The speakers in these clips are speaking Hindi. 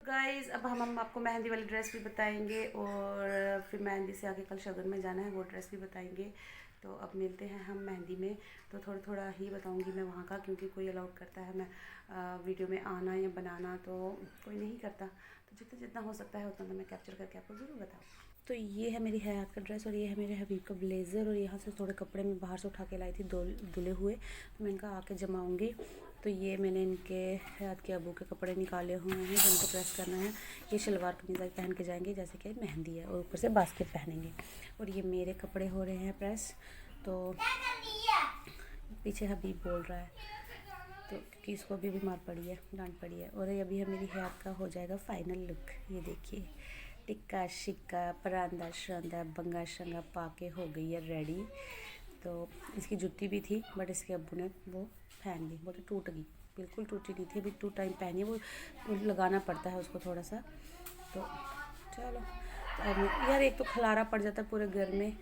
गाइस अब हम आपको मेहंदी वाली ड्रेस भी बताएंगे और फिर मेहंदी से आगे कल शगन में जाना है, वो ड्रेस भी बताएंगे। तो अब मिलते हैं हम मेहंदी में। तो थोड़ा थोड़ा ही बताऊंगी मैं वहाँ का, क्योंकि कोई अलाउड करता है मैं वीडियो में आना या बनाना, तो कोई नहीं करता। तो जितना जितना हो सकता है उतना तो मैं कैप्चर करके आपको ज़रूर बताऊँ। तो ये है मेरी हयात का ड्रेस और ये है मेरे हबीब का ब्लेज़र, और यहाँ से थोड़े कपड़े मैं बाहर से उठा के लाई थी धुले हुए, तो मैं इनका आके जमाऊँगी। तो ये मैंने इनके हयात के अबू के कपड़े निकाले हुए हैं जिनको प्रेस करना है। ये शलवार कमीज़ पहन के जाएंगे जैसे कि मेहंदी है, और ऊपर से बास्केट पहनेंगे। और ये मेरे कपड़े हो रहे हैं प्रेस। तो पीछे हबीब बोल रहा है तो क्योंकि इसको अभी बीमार पड़ी है, डांट पड़ी है। और अभी है मेरी हयात का हो जाएगा फाइनल लुक। ये देखिए, टिक्का शिक्का परांदा शरांदा बंगा शंगा पाके हो गई है रेडी। तो इसकी जुत्ती भी थी बट इसके अब्बू ने वो पहन ली, बोलते टूट गई। बिल्कुल टूटी नहीं थी, अभी 2 टाइम पहनी है, वो लगाना पड़ता है उसको थोड़ा सा। तो चलो, तो अब यार एक तो खलारा पड़ जाता है पूरे घर में।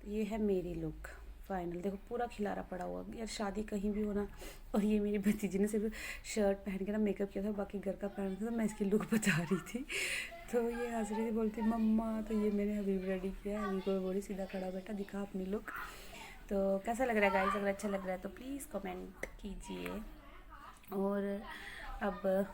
तो ये है मेरी लुक फाइनल। देखो पूरा खिलारा पड़ा हुआ यार, शादी कहीं भी होना। और ये मेरी भतीजी ने सिर्फ शर्ट पहन के ना मेकअप किया था, बाकी घर का पहन था। तो मैं इसकी लुक बता रही थी, तो ये हंस रही थी, बोलती मम्मा। तो ये मैंने हबीब रेडी किया है। अभी को बोली सीधा खड़ा बेटा दिखा अपनी लुक। तो कैसा लग रहा है गाइस? अगर अच्छा लग रहा है तो प्लीज़ कमेंट कीजिए। और अब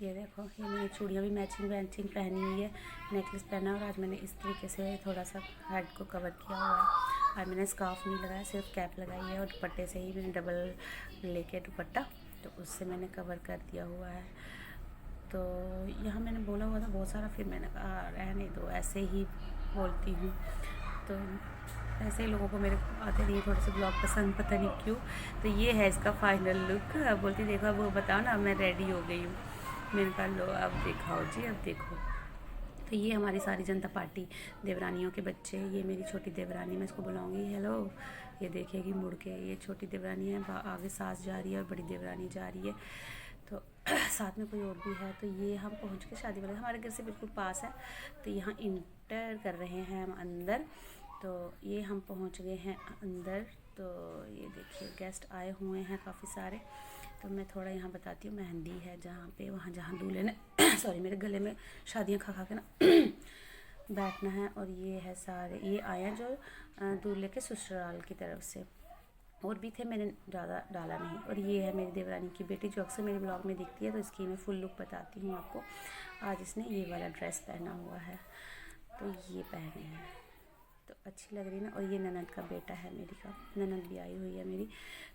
ये देखो, ये मैंने चूड़ियाँ भी मैचिंग मैचिंग पहनी हुई है, नेकलेस पहना। और आज मैंने इस तरीके से थोड़ा सा हेड को कवर किया हुआ है। आज मैंने स्कार्फ नहीं लगाया, सिर्फ कैप लगाई है। और दुपट्टे से ही मैंने डबल लेके दुपट्टा, तो उससे मैंने कवर कर दिया हुआ है। तो यहाँ मैंने बोला हुआ था बहुत सारा, फिर मैंने कहा रहने दो, ऐसे ही बोलती हूँ। तो ऐसे ही लोगों को मेरे आते नहीं थोड़े से ब्लॉग पसंद, पता नहीं क्यों। तो ये है इसका फाइनल लुक। अब बोलती देखो, अब वो बताओ ना, मैं रेडी हो गई हूँ। मैंने कहा लो अब दिखाओ जी, अब देखो। तो ये हमारी सारी जनता पार्टी देवरानियों के बच्चे। ये मेरी छोटी देवरानी, मैं इसको बुलाऊंगी हेलो, ये देखेगी मुड़ के। ये छोटी देवरानी है, आगे सास जा रही है और बड़ी देवरानी जा रही है। तो साथ में कोई और भी है। तो ये हम पहुंच के शादी वाले, हमारे घर से बिल्कुल पास है। तो यहाँ इंटर कर रहे हैं हम अंदर। तो ये हम पहुंच गए हैं अंदर। तो ये देखिए गेस्ट आए हुए हैं काफ़ी सारे। तो मैं थोड़ा यहाँ बताती हूँ। मेहंदी है जहाँ पे, वहाँ जहाँ दूल्हे ने सॉरी मेरे गले में शादियाँ खा खा के ना बैठना है। और ये है सारे, ये आए हैं जो दूल्हे के ससुराल की तरफ से। और भी थे, मैंने ज़्यादा डाला नहीं। और ये है मेरी देवरानी की बेटी जो अक्सर मेरे ब्लॉग में दिखती है। तो इसकी मैं फुल लुक बताती हूँ आपको। आज इसने ये वाला ड्रेस पहना हुआ है, तो ये पहने हैं तो अच्छी लग रही ना। और ये ननद का बेटा है मेरी का, ननद भी आई हुई है मेरी।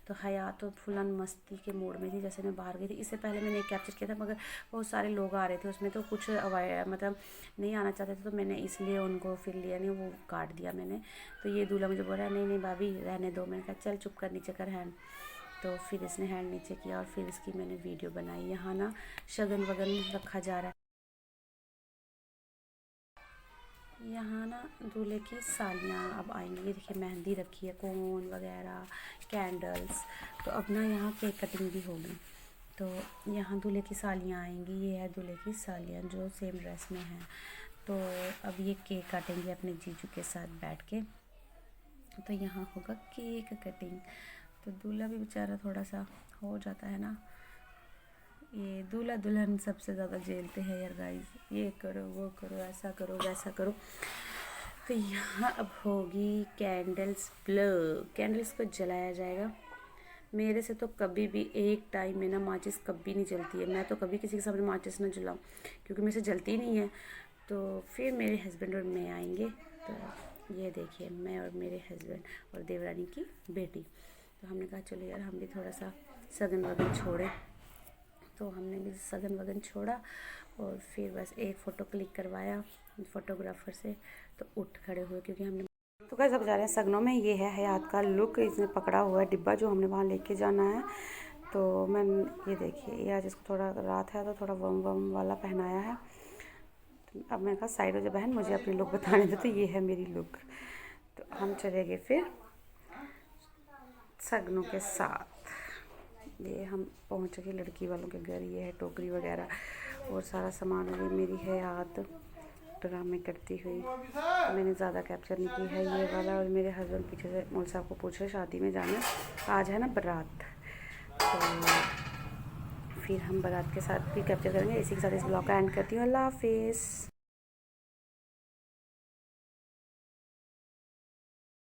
तो हयात तो फुलन मस्ती के मूड में थी जैसे मैं बाहर गई थी। इससे पहले मैंने एक कैप्चर किया था, मगर बहुत सारे लोग आ रहे थे उसमें, तो कुछ मतलब नहीं आना चाहते थे। तो मैंने इसलिए उनको फिर लिया नहीं, वो काट दिया मैंने। तो ये दूल्हा मुझे बोल रहा है नहीं नहीं भाभी रहने दो। मैंने कहा चल चुप कर, नीचे कर हैंड। तो फिर इसने हैंड नीचे किया और फिर इसकी मैंने वीडियो बनाई। यहाँ ना शगन वगन रखा जा रहा है। यहाँ ना दूल्हे की सालियाँ अब आएंगी। ये देखिए मेहंदी रखी है, कोन वगैरह, कैंडल्स। तो अब ना यहाँ केक कटिंग भी होगी। तो यहाँ दूल्हे की सालियाँ आएंगी। ये है दूल्हे की सालियाँ जो सेम ड्रेस में हैं। तो अब ये केक काटेंगे अपने जीजू के साथ बैठ के। तो यहाँ होगा केक कटिंग। तो दूल्हा भी बेचारा थोड़ा सा हो जाता है ना। ये दूल्हा दुल्हन सबसे ज़्यादा झेलते हैं यार गाइस, ये करो वो करो, ऐसा करो वैसा करो। तो यहाँ अब होगी कैंडल्स ब्लो। कैंडल्स को जलाया जाएगा। मेरे से तो कभी भी एक टाइम में ना माचिस कभी नहीं जलती है। मैं तो कभी किसी के सामने माचिस ना जलाऊँ, क्योंकि मेरे से जलती नहीं है। तो फिर मेरे हस्बैंड और मैं आएंगे। तो ये देखिए, मैं और मेरे हस्बैंड और देवरानी की बेटी। तो हमने कहा चलो यार हम भी थोड़ा सा सगन वगन छोड़ें। तो हमने भी सगन वगन छोड़ा और फिर बस एक फ़ोटो क्लिक करवाया फ़ोटोग्राफ़र से। तो उठ खड़े हुए, क्योंकि हमने तो कैसे अब जा रहे हैं सगनों में। ये है हयात का लुक, इसने पकड़ा हुआ है डिब्बा जो हमने वहाँ लेके जाना है। तो मैं ये देखिए, ये आज इसको थोड़ा रात है तो थोड़ा वम वम वाला पहनाया है। तो अब मैंने कहा साइड हो जा बहन, मुझे अपनी लुक बताने दे। तो ये है मेरी लुक। तो हम चले गए फिर सगनों के साथ। ये हम पहुंच गए लड़की वालों के घर। ये है टोकरी वगैरह और सारा सामान। और ये मेरी है याद ड्रामे करती हुई। मैंने ज़्यादा कैप्चर नहीं की है ये वाला। और मेरे हस्बैंड पीछे से मौल साहब को पूछ रहे शादी में जाना, आज है ना बारात। तो फिर हम बारात के साथ भी कैप्चर करेंगे। इसी के साथ इस ब्लॉग का एंड करती हूँ। अल्लाह हाफिज़।